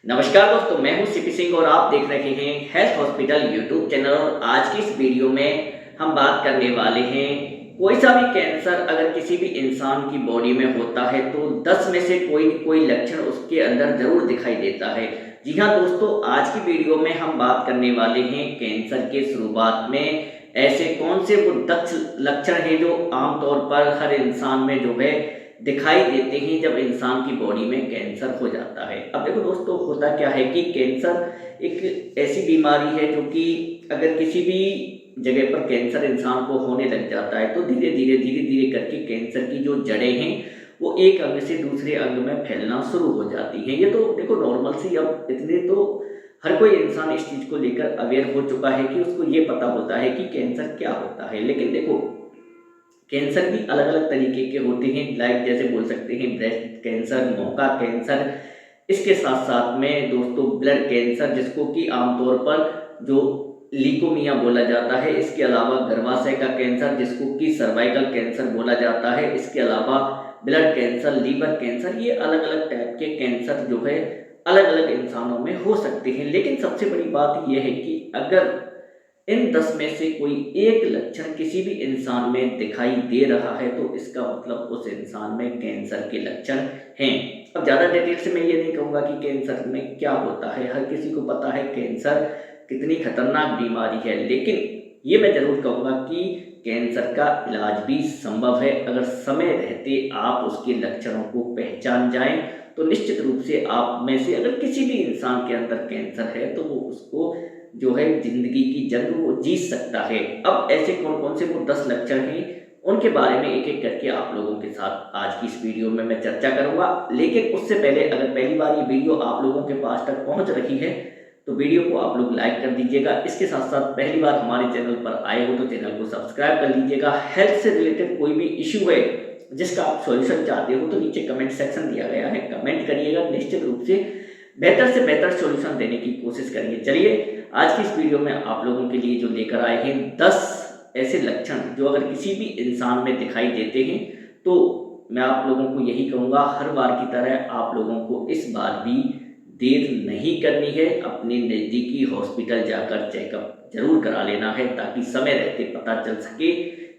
नमस्कार दोस्तों, मैं हूं सीपी सिंह और आप देख रहे हैं हेल्थ हॉस्पिटल यूट्यूब चैनल। और आज की इस वीडियो में हम बात करने वाले हैं कोई सा भी कैंसर अगर किसी भी इंसान की बॉडी में होता है तो 10 में से कोई न कोई लक्षण उसके अंदर जरूर दिखाई देता है। जी हाँ दोस्तों, आज की वीडियो में हम बात करने वाले हैं कैंसर के शुरुआत में ऐसे कौन से वो 10 लक्षण हैं जो आमतौर पर हर इंसान में जो है दिखाई देते हैं जब इंसान की बॉडी में कैंसर हो जाता है। अब देखो दोस्तों, होता क्या है कि कैंसर एक ऐसी बीमारी है जो कि अगर किसी भी जगह पर कैंसर इंसान को होने लग जाता है तो धीरे धीरे करके कैंसर की जो जड़ें हैं वो एक अंग से दूसरे अंग में फैलना शुरू हो जाती हैं। ये तो देखो नॉर्मल सी, अब इतने तो हर कोई इंसान इस चीज़ को लेकर अवेयर हो चुका है कि उसको ये पता होता है कि कैंसर क्या होता है। लेकिन देखो, कैंसर भी अलग अलग तरीके के होते हैं, लाइक जैसे बोल सकते हैं ब्रेस्ट कैंसर, मौका कैंसर। इसके साथ साथ में दोस्तों ब्लड कैंसर, जिसको कि आमतौर पर जो लीकोमिया बोला जाता है। इसके अलावा गर्भाशय का कैंसर, जिसको कि सर्वाइकल कैंसर बोला जाता है। इसके अलावा ब्लड कैंसर, लीवर कैंसर, ये अलग अलग टाइप के कैंसर जो है अलग अलग इंसानों में हो सकते हैं। लेकिन सबसे बड़ी बात यह है कि अगर इन 10 में से कोई एक लक्षण किसी भी इंसान में दिखाई दे रहा है तो इसका मतलब उस इंसान में कैंसर के लक्षण हैं। अब ज़्यादा डिटेल से मैं ये नहीं कहूँगा कि कैंसर में क्या होता है, हर किसी को पता है कैंसर कितनी खतरनाक बीमारी है। लेकिन ये मैं ज़रूर कहूँगा कि कैंसर का इलाज भी संभव है अगर समय रहते आप उसके लक्षणों को पहचान जाएं। तो निश्चित रूप से आप में से अगर किसी भी इंसान के अंदर कैंसर है तो वो उसको जो है जिंदगी की जंग वो जीत सकता है। अब ऐसे कौन कौन से वो 10 लक्षण हैं उनके बारे में एक एक करके आप लोगों के साथ आज की इस वीडियो में मैं चर्चा करूंगा। लेकिन उससे पहले अगर पहली बार ये वीडियो आप लोगों के पास तक पहुंच रही है तो वीडियो को आप लोग लाइक कर दीजिएगा। इसके साथ साथ पहली बार हमारे चैनल पर आए हो तो चैनल को सब्सक्राइब कर लीजिएगा। हेल्थ से रिलेटेड कोई भी इश्यू है जिसका आप सॉल्यूशन चाहते हो तो नीचे कमेंट सेक्शन दिया गया है, कमेंट करिएगा। निश्चित रूप से बेहतर सॉल्यूशन देने की कोशिश करेंगे। चलिए, आज की इस वीडियो में आप लोगों के लिए जो लेकर आए हैं 10 ऐसे लक्षण जो अगर किसी भी इंसान में दिखाई देते हैं तो मैं आप लोगों को यही कहूँगा, हर बार की तरह आप लोगों को इस बार भी देर नहीं करनी है। अपने नज़दीकी हॉस्पिटल जाकर चेकअप जरूर करा लेना है ताकि समय रहते पता चल सके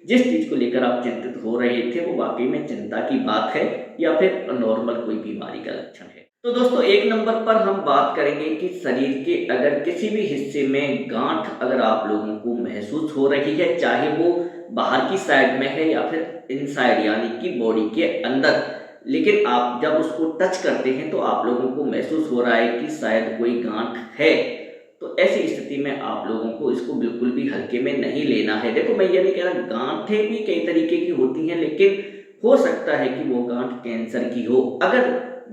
जिस चीज़ को लेकर आप चिंतित हो रहे थे वो वाकई में चिंता की बात है या फिर नॉर्मल कोई बीमारी का लक्षण है। तो दोस्तों, एक नंबर पर हम बात करेंगे कि शरीर के अगर किसी भी हिस्से में गांठ अगर आप लोगों को महसूस हो रही है, चाहे वो बाहर की साइड में है या फिर इनसाइड यानी कि बॉडी के अंदर, लेकिन आप जब उसको टच करते हैं तो आप लोगों को महसूस हो रहा है कि शायद कोई गांठ है, तो ऐसी स्थिति में आप लोगों को इसको बिल्कुल भी हल्के में नहीं लेना है। देखो, मैं ये नहीं कह रहा, गांठें भी कई तरीके की होती हैं, लेकिन हो सकता है कि वो गांठ कैंसर की हो। अगर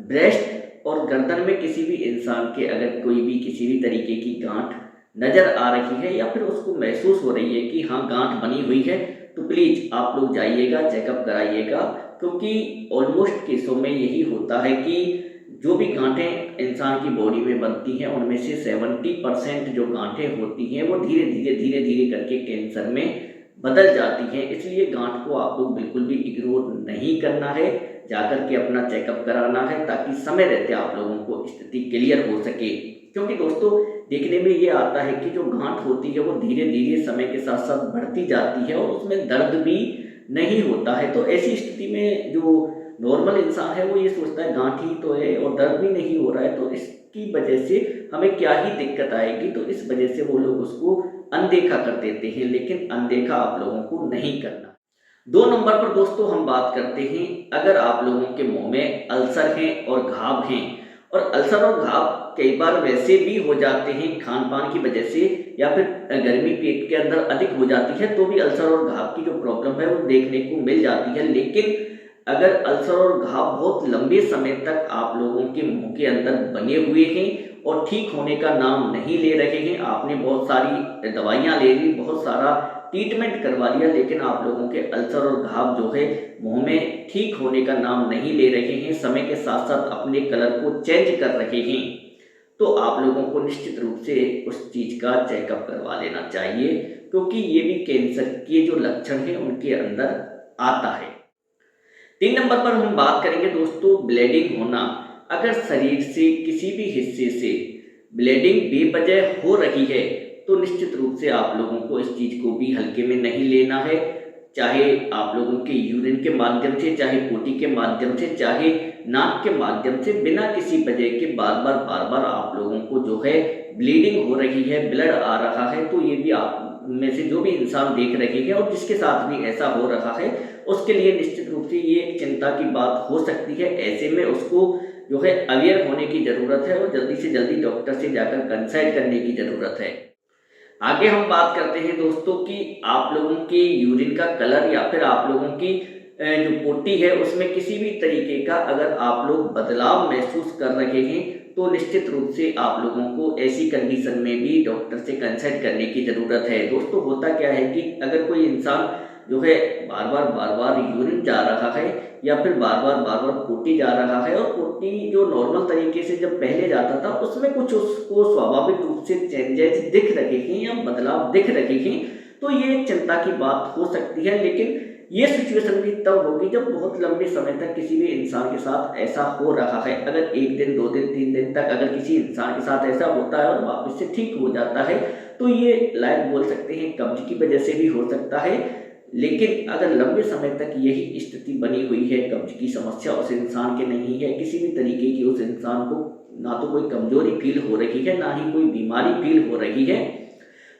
ब्रेस्ट और गर्दन में किसी भी इंसान के अगर कोई भी किसी भी तरीके की गांठ नजर आ रही है या फिर उसको महसूस हो रही है कि हाँ गांठ बनी हुई है, तो प्लीज आप लोग जाइएगा, चेकअप कराइएगा। क्योंकि ऑलमोस्ट केसों में यही होता है कि जो भी गांठें इंसान की बॉडी में बनती हैं उनमें से 70% जो गांठें होती हैं वो धीरे धीरे करके कैंसर में बदल जाती हैं। इसलिए गांठ को आप लोग बिल्कुल भी इग्नोर नहीं करना है, जाकर के अपना चेकअप कराना है ताकि समय रहते आप लोगों को स्थिति क्लियर हो सके। क्योंकि दोस्तों, देखने में ये आता है कि जो गांठ होती है वो धीरे धीरे समय के साथ साथ बढ़ती जाती है और उसमें दर्द भी नहीं होता है। तो ऐसी स्थिति में जो नॉर्मल इंसान है वो ये सोचता है गांठ ही तो है और दर्द भी नहीं हो रहा है, तो इसकी वजह से हमें क्या ही दिक्कत आएगी, तो इस वजह से वो लोग उसको अनदेखा कर देते हैं। लेकिन अनदेखा आप लोगों को नहीं करना। 2 नंबर पर दोस्तों हम बात करते हैं, अगर आप लोगों के मुंह में अल्सर हैं और घाव हैं, और अल्सर और घाव कई बार वैसे भी हो जाते हैं खान पान की वजह से या फिर गर्मी पेट के अंदर अधिक हो जाती है तो भी अल्सर और घाव की जो प्रॉब्लम है वो देखने को मिल जाती है। लेकिन अगर अल्सर और घाव बहुत लंबे समय तक आप लोगों के मुंह के अंदर बने हुए हैं और ठीक होने का नाम नहीं ले रहे हैं, आपने बहुत सारी दवाइयां ले ली, बहुत सारा ट्रीटमेंट करवा लिया, लेकिन आप लोगों के अल्सर और घाव जो है मुंह में ठीक होने का नाम नहीं ले रहे हैं, समय के साथ साथ अपने कलर को चेंज कर रहे हैं, तो आप लोगों को निश्चित रूप से उस चीज का चेकअप करवा लेना चाहिए। क्योंकि ये भी कैंसर के जो लक्षण हैं उनके अंदर आता है। 3 नंबर पर हम बात करेंगे दोस्तों ब्लीडिंग होना। अगर शरीर से किसी भी हिस्से से ब्लीडिंग बेवजह हो रही है तो निश्चित रूप से आप लोगों को इस चीज़ को भी हल्के में नहीं लेना है। चाहे आप लोगों के यूरिन के माध्यम से, चाहे पोटी के माध्यम से, चाहे नाक के माध्यम से, बिना किसी वजह के बार बार आप लोगों को जो है ब्लीडिंग हो रही है, ब्लड आ रहा है, तो ये भी आप में से जो भी इंसान देख रहे हैं और जिसके साथ भी ऐसा हो रहा है उसके लिए निश्चित रूप से ये एक चिंता की बात हो सकती है। ऐसे में उसको जो है अवेयर होने की ज़रूरत है और जल्दी से जल्दी डॉक्टर से जाकर कंसल्ट करने की ज़रूरत है। आगे हम बात करते हैं दोस्तों कि आप लोगों के यूरिन का कलर या फिर आप लोगों की जो पोटी है उसमें किसी भी तरीके का अगर आप लोग बदलाव महसूस कर रहे हैं तो निश्चित रूप से आप लोगों को ऐसी कंडीशन में भी डॉक्टर से कंसल्ट करने की ज़रूरत है। दोस्तों होता क्या है कि अगर कोई इंसान जो है बार बार यूरिन जा रहा है या फिर बार बार पोटी जा रहा है और पोटी जो नॉर्मल तरीके से जब पहले जाता था उसमें कुछ उसको स्वाभाविक रूप से चेंजेस दिख रहे हैं या बदलाव दिख रहे हैं, तो ये चिंता की बात हो सकती है। लेकिन ये सिचुएशन भी तब होगी जब बहुत लंबे समय तक किसी भी इंसान के साथ ऐसा हो रहा है। अगर 1 दिन 2 दिन 3 दिन तक अगर किसी इंसान के साथ ऐसा होता है और वापस से ठीक हो जाता है तो ये लायक बोल सकते हैं कब्ज की वजह से भी हो सकता है। लेकिन अगर लंबे समय तक यही स्थिति बनी हुई है, कब्ज की समस्या उस इंसान के नहीं है, किसी भी तरीके की उस इंसान को ना तो कोई कमजोरी फील हो रही है ना ही कोई बीमारी फील हो रही है,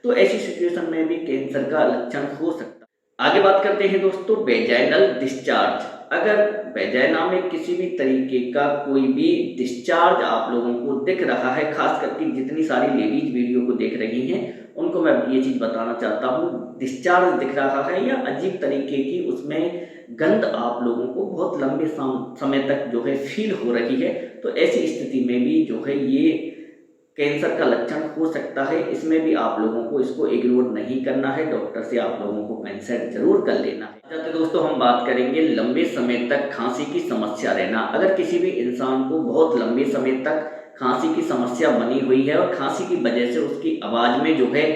तो ऐसी सिचुएशन में भी कैंसर का लक्षण हो सकता है। आगे बात करते हैं दोस्तों वेजाइनल डिस्चार्ज। अगर वेजाइना में किसी भी तरीके का कोई भी डिस्चार्ज आप लोगों को दिख रहा है, खास करके जितनी सारी लेडीज वीडियो को देख रही हैं उनको मैं ये चीज़ बताना चाहता हूँ, डिस्चार्ज दिख रहा है या अजीब तरीके की उसमें गंध आप लोगों को बहुत लंबे समय तक जो है फील हो रही है, तो ऐसी स्थिति में भी जो है ये कैंसर का लक्षण हो सकता है। इसमें भी आप लोगों को इसको इग्नोर नहीं करना है, डॉक्टर से आप लोगों को कंसल्ट जरूर कर लेना है। तो दोस्तों हम बात करेंगे लंबे समय तक खांसी की समस्या रहना। अगर किसी भी इंसान को बहुत लंबे समय तक खांसी की समस्या बनी हुई है और खांसी की वजह से उसकी आवाज़ में जो है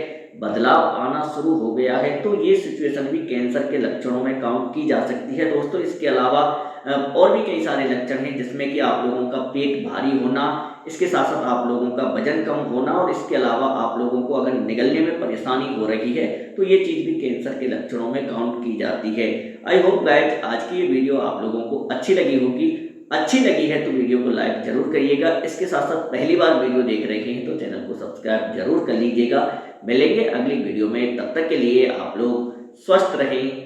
बदलाव आना शुरू हो गया है तो ये सिचुएशन भी कैंसर के लक्षणों में काउंट की जा सकती है। दोस्तों इसके अलावा और भी कई सारे लक्षण हैं जिसमें कि आप लोगों का पेट भारी होना, इसके साथ साथ आप लोगों का वजन कम होना और इसके अलावा आप लोगों को अगर निगलने में परेशानी हो रही है तो ये चीज़ भी कैंसर के लक्षणों में काउंट की जाती है। आई होप गाइस आज की ये वीडियो आप लोगों को अच्छी लगी होगी। अच्छी लगी है तो वीडियो को लाइक जरूर करिएगा। इसके साथ साथ पहली बार वीडियो देख रहे हैं तो चैनल को सब्सक्राइब जरूर कर लीजिएगा। मिलेंगे अगली वीडियो में, तब तक के लिए आप लोग स्वस्थ रहें,